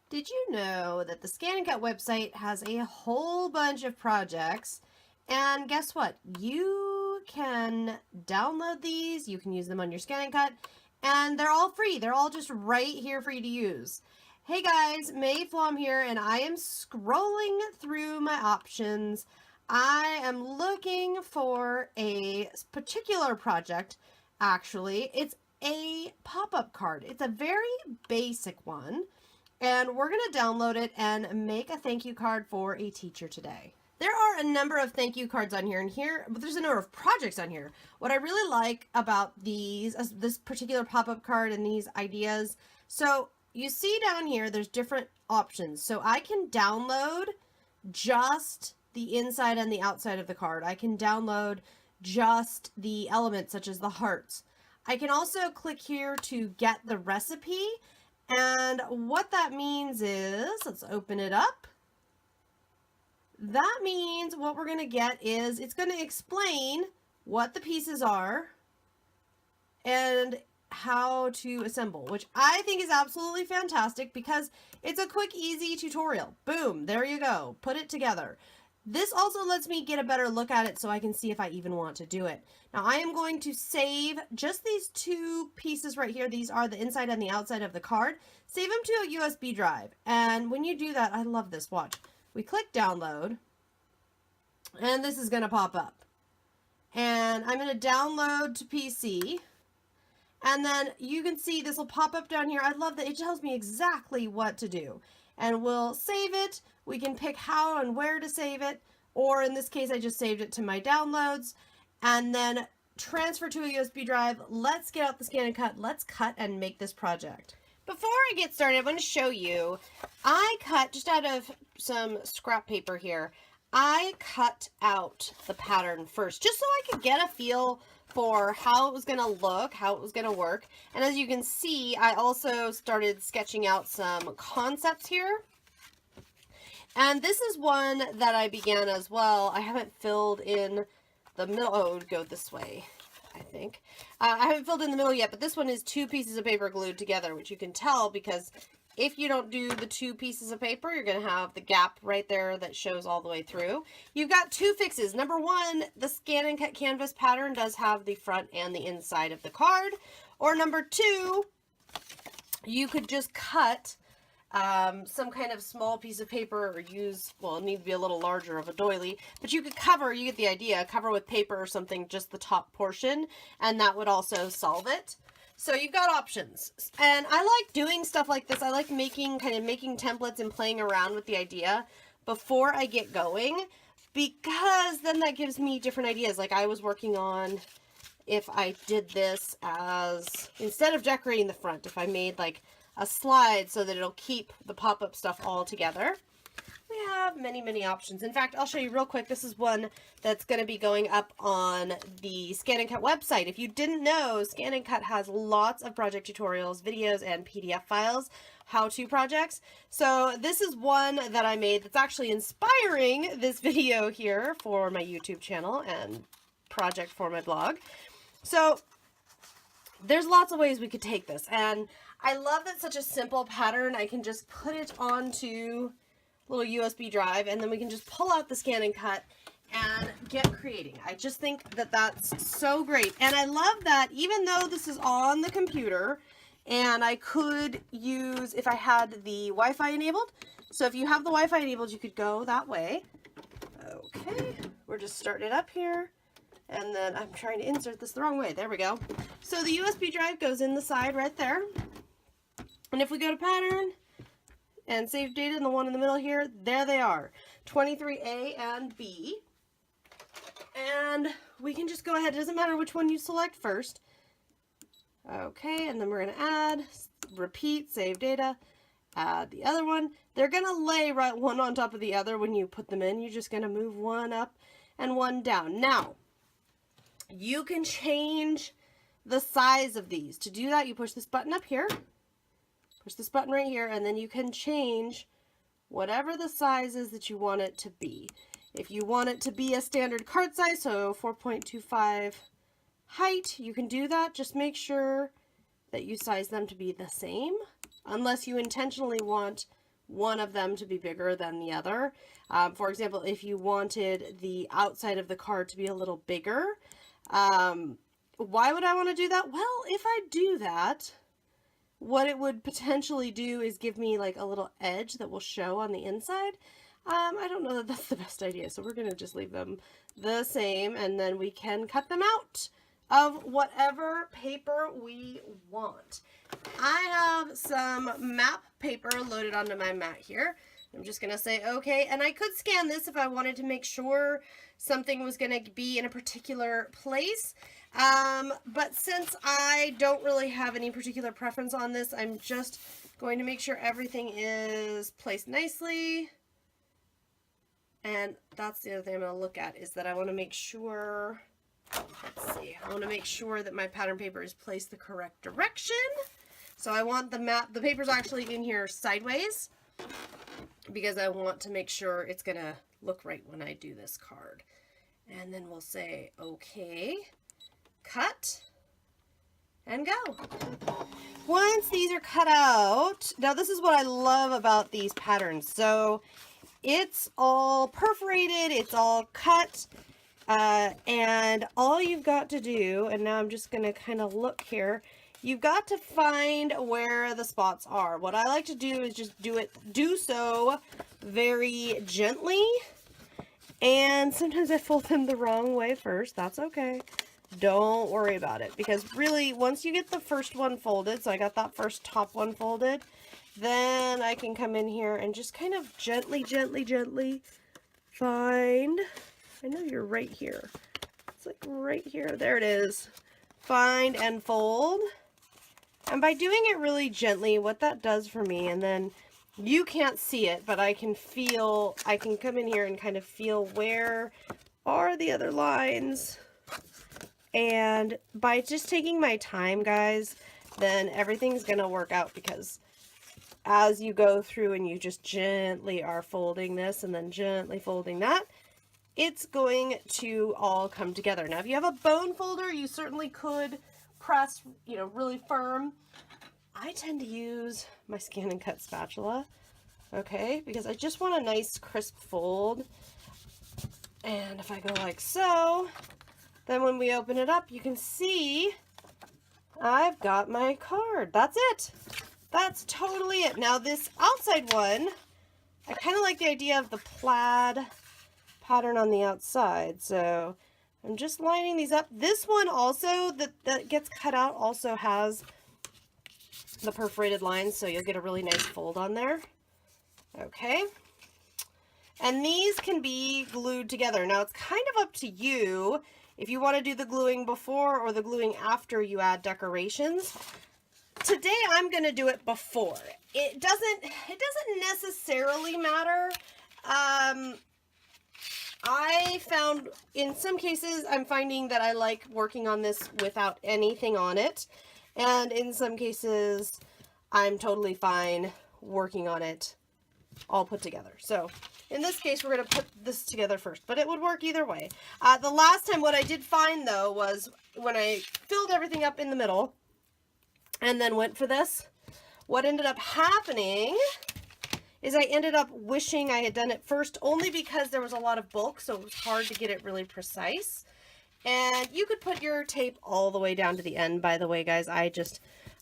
Did you know that the ScanNCut website has a whole bunch of projects? And guess what? You can download these, you can use them on your ScanNCut, and they're all free. They're all just right here for you to use. Hey guys, May Flom here, and I am scrolling through my options. I am looking for a particular project, actually. It's a pop-up card. It's a very basic one. And we're going to download it and make a thank you card for a teacher today. There are a number of thank you cards on here, but there's a number of projects on here. What I really like about this particular pop-up card and these ideas, so you see down here, there's different options. So I can download just the inside and the outside of the card. I can download just the elements, such as the hearts. I can also click here to get the recipe. And what that means is, let's open it up. That means what we're going to get is, it's going to explain what the pieces are and how to assemble, which I think is absolutely fantastic because it's a quick, easy tutorial. Boom, there you go. Put it together. This also lets me get a better look at it so I can see if I even want to do it. Now I am going to save just these two pieces right here. These are the inside and the outside of the card. Save them to a USB drive. And when you do that, I love this, watch. We click download and this is going to pop up. And I'm going to download to PC. And then you can see this will pop up down here. I love that it tells me exactly what to do. And we'll save it. We can pick how and where to save it, or in this case, I just saved it to my downloads, and then transfer to a USB drive. Let's get out the ScanNCut. Let's cut and make this project. Before I get started, I'm going to show you, I cut, just out of some scrap paper here, I cut out the pattern first, just so I could get a feel for how it was going to look, how it was going to work. And as you can see, I also started sketching out some concepts here. And this is one that I began as well. I haven't filled in the middle. Oh, it would go this way, I think. I haven't filled in the middle yet, but this one is two pieces of paper glued together, which you can tell because if you don't do the two pieces of paper, you're going to have the gap right there that shows all the way through. You've got two fixes. Number one, the ScanNCut canvas pattern does have the front and the inside of the card. Or number two, you could just cut some kind of small piece of paper or use, well, it needs to be a little larger of a doily, but you could cover, you get the idea, cover with paper or something, just the top portion, and that would also solve it. So you've got options. And I like doing stuff like this. I like making templates and playing around with the idea before I get going, because then that gives me different ideas. Like I was working on, if I did this as, instead of decorating the front, if I made like a slide so that it'll keep the pop-up stuff all together. We have many, many options. In fact, I'll show you real quick. This is one that's going to be going up on the ScanNCut website. If you didn't know, ScanNCut has lots of project tutorials, videos, and PDF files, how-to projects. So this is one that I made that's actually inspiring this video here for my YouTube channel and project for my blog. So there's lots of ways we could take this, and I love that such a simple pattern. I can just put it onto a little USB drive, and then we can just pull out the ScanNCut and get creating. I just think that that's so great. And I love that even though this is on the computer, and I could use, if I had the Wi-Fi enabled, so if you have the Wi-Fi enabled, you could go that way. Okay, we're just starting it up here. And then I'm trying to insert this the wrong way. There we go. So the USB drive goes in the side right there. And if we go to pattern and save data in the one in the middle here, there they are, 23A and B. And we can just go ahead. It doesn't matter which one you select first. Okay, and then we're going to add, repeat, save data, add the other one. They're going to lay right one on top of the other when you put them in. You're just going to move one up and one down. Now, you can change the size of these. To do that, you push this button up here, push this button right here, and then you can change whatever the size is that you want it to be. If you want it to be a standard card size, so 4.25 height, you can do that. Just make sure that you size them to be the same, unless you intentionally want one of them to be bigger than the other. For example, if you wanted the outside of the card to be a little bigger, why would I want to do that? Well, if I do that, what it would potentially do is give me like a little edge that will show on the inside. I don't know that that's the best idea, so we're going to just leave them the same, and then we can cut them out of whatever paper we want. I have some map paper loaded onto my mat here. I'm just going to say okay, and I could scan this if I wanted to make sure something was going to be in a particular place. But since I don't really have any particular preference on this, I'm just going to make sure everything is placed nicely. And that's the other thing I'm going to look at, is that I want to make sure, let's see, I want to make sure that my pattern paper is placed the correct direction. So I want the paper's actually in here sideways, because I want to make sure it's going to look right when I do this card. And then we'll say, okay, cut, and go. Once these are cut out, now this is what I love about these patterns. So it's all perforated, it's all cut, and all you've got to do, and now I'm just going to kind of look here, you've got to find where the spots are. What I like to do is just do so very gently, and sometimes I fold them the wrong way first. That's okay. Don't worry about it, because really once you get the first one folded, so I got that first top one folded, then I can come in here and just kind of gently find, I know you're right here, it's like right here, there it is, find and fold. And by doing it really gently, what that does for me, and then you can't see it, but I can come in here and kind of feel where are the other lines. And by just taking my time, guys, then everything's going to work out, because as you go through and you just gently are folding this and then gently folding that, it's going to all come together. Now, if you have a bone folder, you certainly could press, you know, really firm. I tend to use my ScanNCut spatula, okay, because I just want a nice crisp fold. And if I go like so, then when we open it up, you can see I've got my card. That's it. That's totally it. Now this outside one, I kind of like the idea of the plaid pattern on the outside. So I'm just lining these up. This one also, that gets cut out, also has the perforated lines, so you'll get a really nice fold on there. Okay. And these can be glued together. Now it's kind of up to you if you want to do the gluing before or the gluing after you add decorations. Today I'm going to do it before. It doesn't necessarily matter. I found in some cases I'm finding that I like working on this without anything on it, and in some cases I'm totally fine working on it all put together. So in this case, we're going to put this together first, but it would work either way. The last time, what I did find, though, was when I filled everything up in the middle and then went for this, what ended up happening is I ended up wishing I had done it first, only because there was a lot of bulk, so it was hard to get it really precise. And you could put your tape all the way down to the end, by the way, guys. I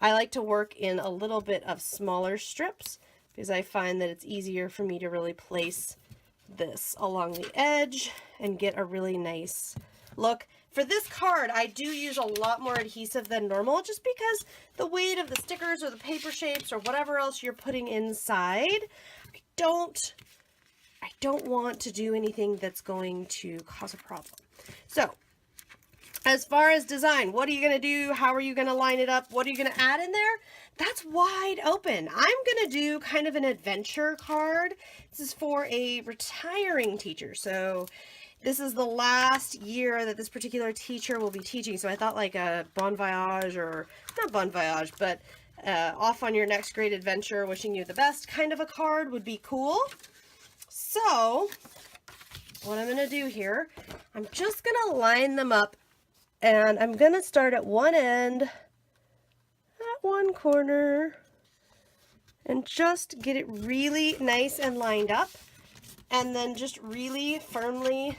like to work in a little bit of smaller strips, because I find that it's easier for me to really place this along the edge and get a really nice look. For this card, I do use a lot more adhesive than normal, just because the weight of the stickers or the paper shapes or whatever else you're putting inside, I don't want to do anything that's going to cause a problem. So, as far as design, what are you going to do? How are you going to line it up? What are you going to add in there? That's wide open. I'm going to do kind of an adventure card. This is for a retiring teacher. So this is the last year that this particular teacher will be teaching. So I thought like a bon voyage, or not bon voyage, but off on your next great adventure, wishing you the best kind of a card would be cool. So what I'm going to do here, I'm just going to line them up. And I'm going to start at one end, at one corner, and just get it really nice and lined up, and then just really firmly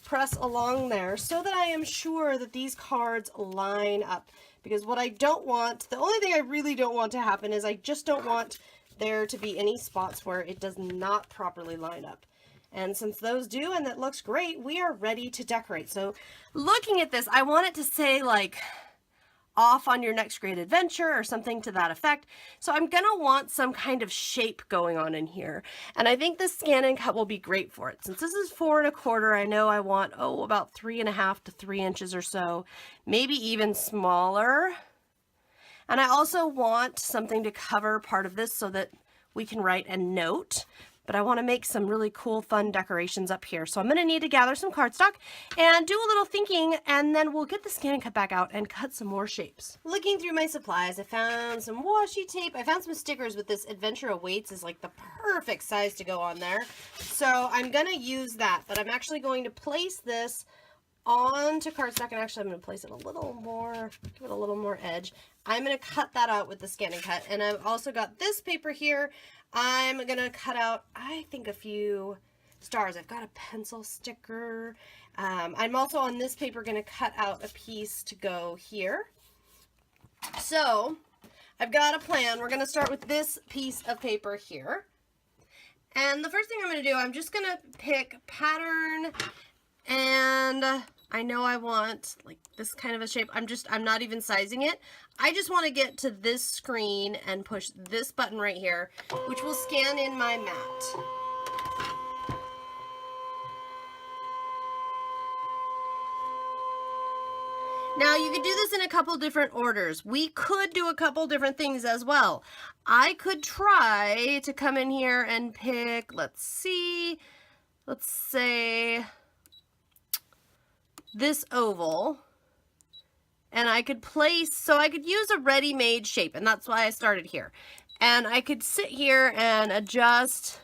press along there so that I am sure that these cards line up. Because what I don't want, the only thing I really don't want to happen is I just don't want there to be any spots where it does not properly line up. And since those do, and that looks great, we are ready to decorate. So looking at this, I want it to say like, off on your next great adventure or something to that effect. So I'm gonna want some kind of shape going on in here. And I think the ScanNCut will be great for it. Since this is 4 1/4, I know I want, about 3 1/2 to 3 inches or so, maybe even smaller. And I also want something to cover part of this so that we can write a note. But I want to make some really cool, fun decorations up here. So I'm going to need to gather some cardstock and do a little thinking, and then we'll get the ScanNCut back out and cut some more shapes. Looking through my supplies, I found some washi tape. I found some stickers with this Adventure Awaits is like the perfect size to go on there. So I'm going to use that, but I'm actually going to place this onto cardstock, and actually I'm going to place it a little more, give it a little more edge. I'm going to cut that out with the ScanNCut, and I've also got this paper here. I'm going to cut out, I think, a few stars. I've got a pencil sticker. I'm also on this paper going to cut out a piece to go here. So I've got a plan. We're going to start with this piece of paper here. And the first thing I'm going to do, I'm just going to pick pattern, and I know I want like this kind of a shape. I'm not even sizing it. I just want to get to this screen and push this button right here, which will scan in my mat. Now you could do this in a couple different orders. We could do a couple different things as well. I could try to come in here and pick, let's say this oval, and I could place, so I could use a ready-made shape, and that's why I started here. And I could sit here and adjust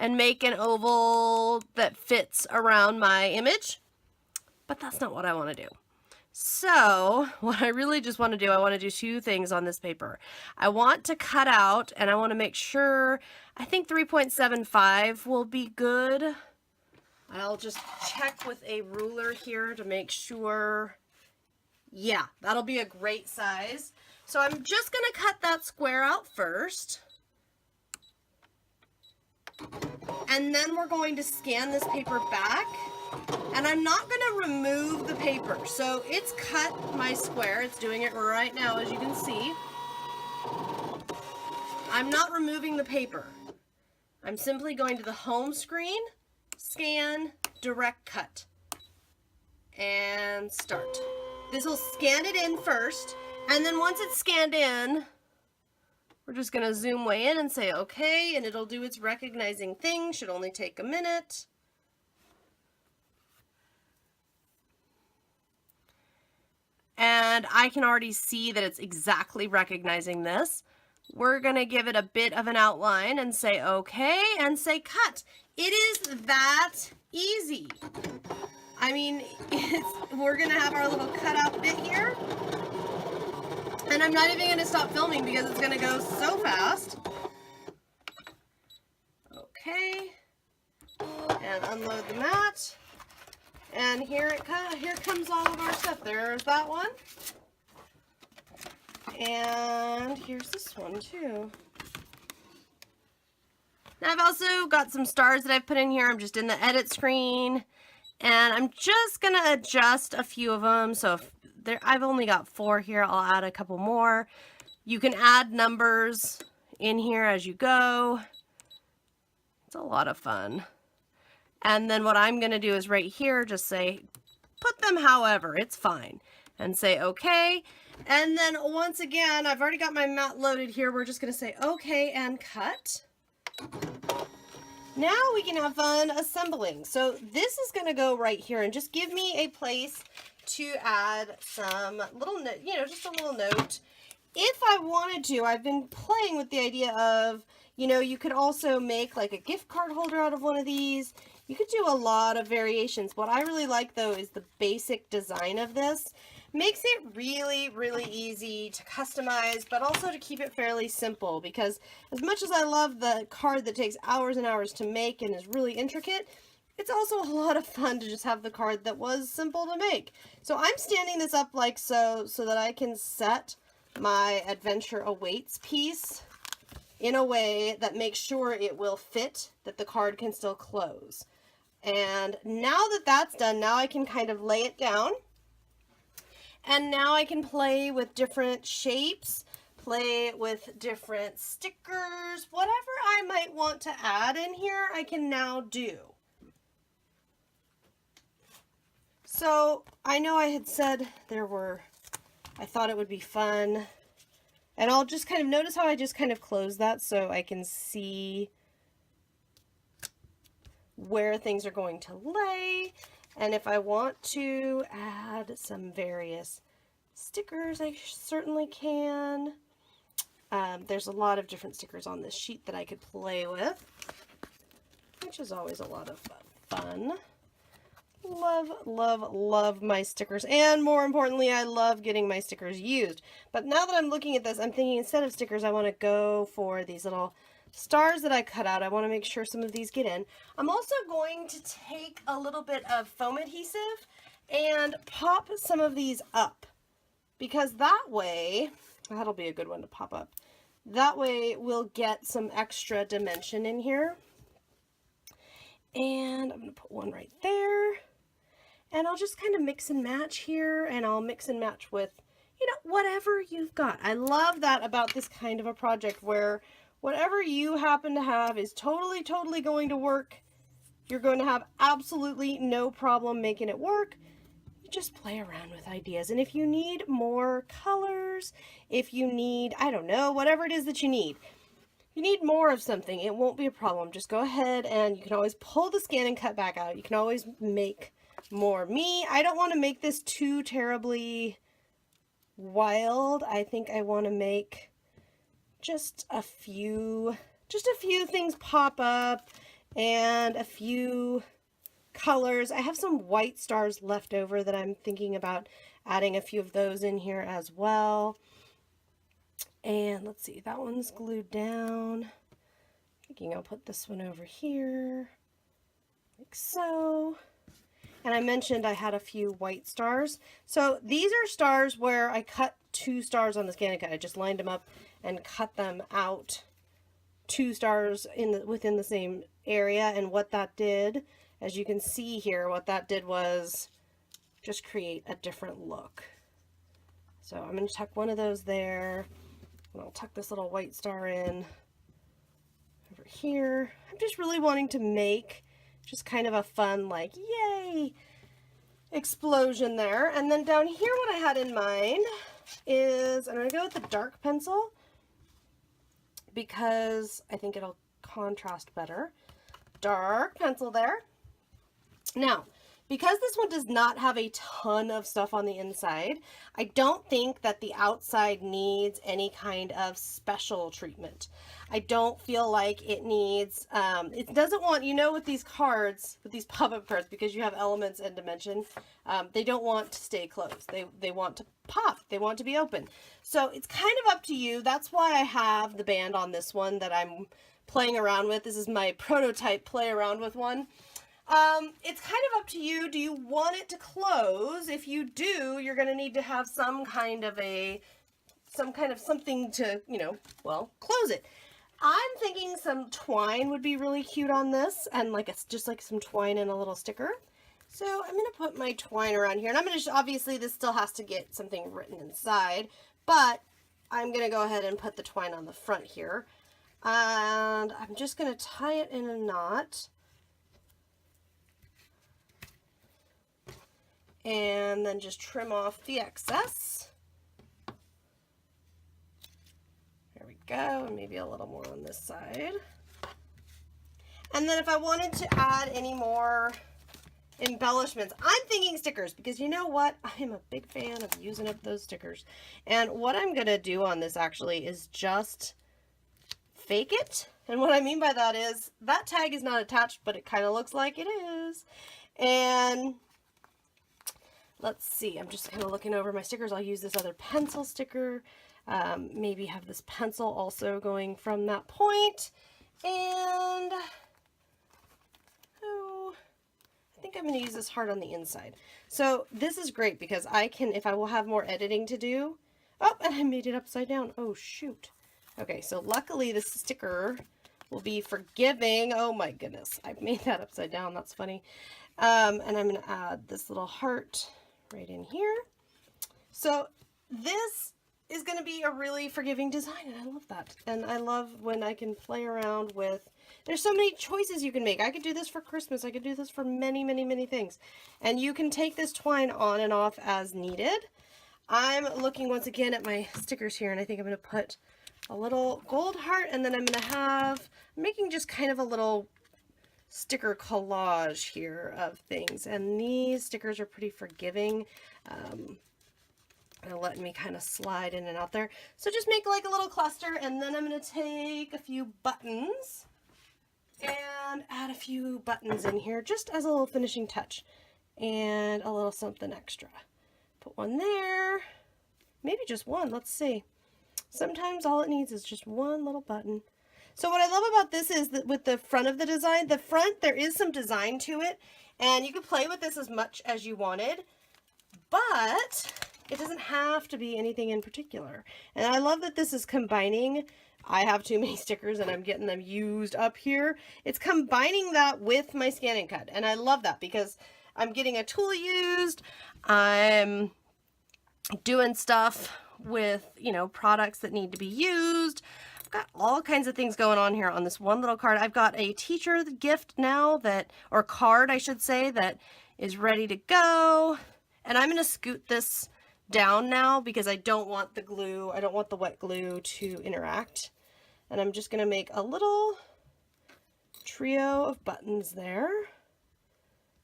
and make an oval that fits around my image, but that's not what I want to do. So what I really just want to do, I want to do two things on this paper. I want to cut out, and I want to make sure, I think 3.75 will be good. I'll just check with a ruler here to make sure. Yeah, that'll be a great size. So I'm just going to cut that square out first. And then we're going to scan this paper back. And I'm not going to remove the paper. So it's cut my square. It's doing it right now, as you can see. I'm not removing the paper. I'm simply going to the home screen, scan, direct cut, and start. This will scan it in first, and then once it's scanned in, we're just going to zoom way in and say okay, and it'll do its recognizing thing. Should only take a minute. And I can already see that it's exactly recognizing this. We're going to give it a bit of an outline and say okay, and say cut. It is that easy. I mean, we're going to have our little cutout bit here. And I'm not even going to stop filming because it's going to go so fast. Okay. And unload the mat. And here comes all of our stuff. There's that one. And here's this one too. Now I've also got some stars that I've put in here. I'm just in the edit screen, and I'm just gonna adjust a few of them. So if I've only got 4 here, I'll add a couple more. You can add numbers in here as you go. It's a lot of fun. And then what I'm gonna do is right here, just say, put them however, it's fine. And say okay. And then once again, I've already got my mat loaded here. We're just gonna say okay and cut. Now we can have fun assembling. So this is gonna go right here and just give me a place to add some little, just a little note. If I wanted to, I've been playing with the idea of, you could also make like a gift card holder out of one of these. You could do a lot of variations. What I really like though is the basic design of this. makes it really, really easy to customize, but also to keep it fairly simple, because as much as I love the card that takes hours and hours to make and is really intricate, it's also a lot of fun to just have the card that was simple to make. So I'm standing this up like so that I can set my Adventure Awaits piece in a way that makes sure it will fit, that the card can still close. And now that that's done, now I can kind of lay it down. And now I can play with different shapes, play with different stickers, whatever I might want to add in here, I can now do. So I know I had said I thought it would be fun. And I'll just kind of notice how I just kind of close that so I can see where things are going to lay. And if I want to add some various stickers, I certainly can. There's a lot of different stickers on this sheet that I could play with, which is always a lot of fun. Love, love, love my stickers. And more importantly, I love getting my stickers used. But now that I'm looking at this, I'm thinking instead of stickers, I want to go for these little stars that I cut out. I want to make sure some of these get in. I'm also going to take a little bit of foam adhesive and pop some of these up, because that way, that'll be a good one to pop up. That way we'll get some extra dimension in here. And I'm going to put one right there. And I'll just kind of mix and match here, and I'll mix and match with, you know, whatever you've got. I love that about this kind of a project, where whatever you happen to have is totally, totally going to work. You're going to have absolutely no problem making it work. You just play around with ideas. And if you need more colors, if you need, I don't know, whatever it is that you need more of something, it won't be a problem. Just go ahead, and you can always pull the ScanNCut back out. You can always make more. I don't want to make this too terribly wild. I think I want to make just a few things pop up and a few colors. I have some white stars left over that I'm thinking about adding a few of those in here as well. And let's see, that one's glued down. Thinking I'll put this one over here, like so. And I mentioned I had a few white stars. So these are stars where I cut 2 stars on the ScanNCut. I just lined them up and cut them out, 2 stars within the same area. And what that did, as you can see here, what that did was just create a different look. So I'm going to tuck one of those there. And I'll tuck this little white star in over here. I'm just really wanting to make just kind of a fun, like, yay, explosion there. And then down here, what I had in mind is, I'm going to go with the dark pencil because I think it'll contrast better. Dark pencil there. Now, because this one does not have a ton of stuff on the inside, I don't think that the outside needs any kind of special treatment. I don't feel like it needs, it doesn't want, you know, with these cards, with these pop-up cards, because you have elements and dimension, they don't want to stay closed. They want to pop. They want to be open. So it's kind of up to you. That's why I have the band on this one that I'm playing around with. This is my prototype play around with one. It's kind of up to you. Do you want it to close? If you do, you're going to need to have some kind of something to, you know, well, close it. I'm thinking some twine would be really cute on this, and like just like some twine and a little sticker. So I'm going to put my twine around here, and I'm going to, obviously this still has to get something written inside, but I'm going to go ahead and put the twine on the front here. And I'm just going to tie it in a knot. And then just trim off the excess. There we go, and maybe a little more on this side. And then if I wanted to add any more embellishments, I'm thinking stickers, because you know what? I'm a big fan of using up those stickers. And what I'm going to do on this actually is just fake it. And what I mean by that is that tag is not attached, but it kind of looks like it is. And let's see, I'm just kind of looking over my stickers. I'll use this other pencil sticker. Maybe have this pencil also going from that point. And oh, I think I'm going to use this heart on the inside. So this is great because I can, if I will have more editing to do. Oh, and I made it upside down. Oh, shoot. Okay, so luckily this sticker will be forgiving. Oh my goodness, I made that upside down. That's funny. And I'm going to add this little heart right in here. So this is going to be a really forgiving design, and I love that. And I love when I can play around with, there's so many choices you can make. I could do this for Christmas. I could do this for many, many, many things. And you can take this twine on and off as needed. I'm looking once again at my stickers here, and I think I'm going to put a little gold heart, and then I'm going to have, I'm making just kind of a little sticker collage here of things. And these stickers are pretty forgiving. And letting me kind of slide in and out there. So just make like a little cluster, and then I'm going to take a few buttons and add a few buttons in here just as a little finishing touch and a little something extra. Put one there, maybe just one, let's see. Sometimes all it needs is just one little button. So what I love about this is that with the front of the design, the front, there is some design to it, and you can play with this as much as you wanted, but it doesn't have to be anything in particular. And I love that this is combining, I have too many stickers and I'm getting them used up here. It's combining that with my ScanNCut. And I love that because I'm getting a tool used. I'm doing stuff with, you know, products that need to be used. I've got all kinds of things going on here on this one little card. I've got a teacher gift now that, or card I should say, that is ready to go. And I'm going to scoot this down now because I don't want the glue, I don't want the wet glue to interact. And I'm just going to make a little trio of buttons there.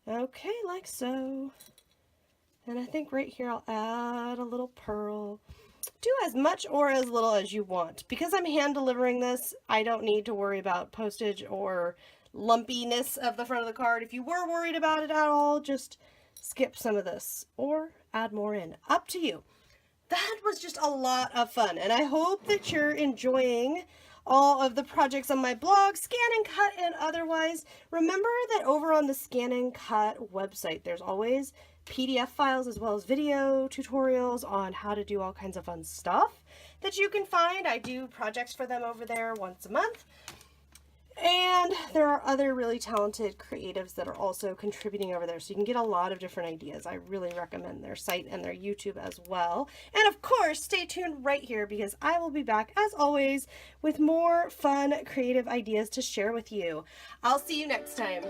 Okay, like so. And I think right here I'll add a little pearl. Do as much or as little as you want. Because I'm hand delivering this, I don't need to worry about postage or lumpiness of the front of the card. If you were worried about it at all, just skip some of this or add more in. Up to you. That was just a lot of fun, and I hope that you're enjoying all of the projects on my blog, ScanNCut and otherwise. Remember that over on the ScanNCut website, there's always PDF files as well as video tutorials on how to do all kinds of fun stuff that you can find. I do projects for them over there once a month. And there are other really talented creatives that are also contributing over there, so you can get a lot of different ideas. I really recommend their site and their YouTube as well. And of course, stay tuned right here because I will be back, as always, with more fun, creative ideas to share with you. I'll see you next time.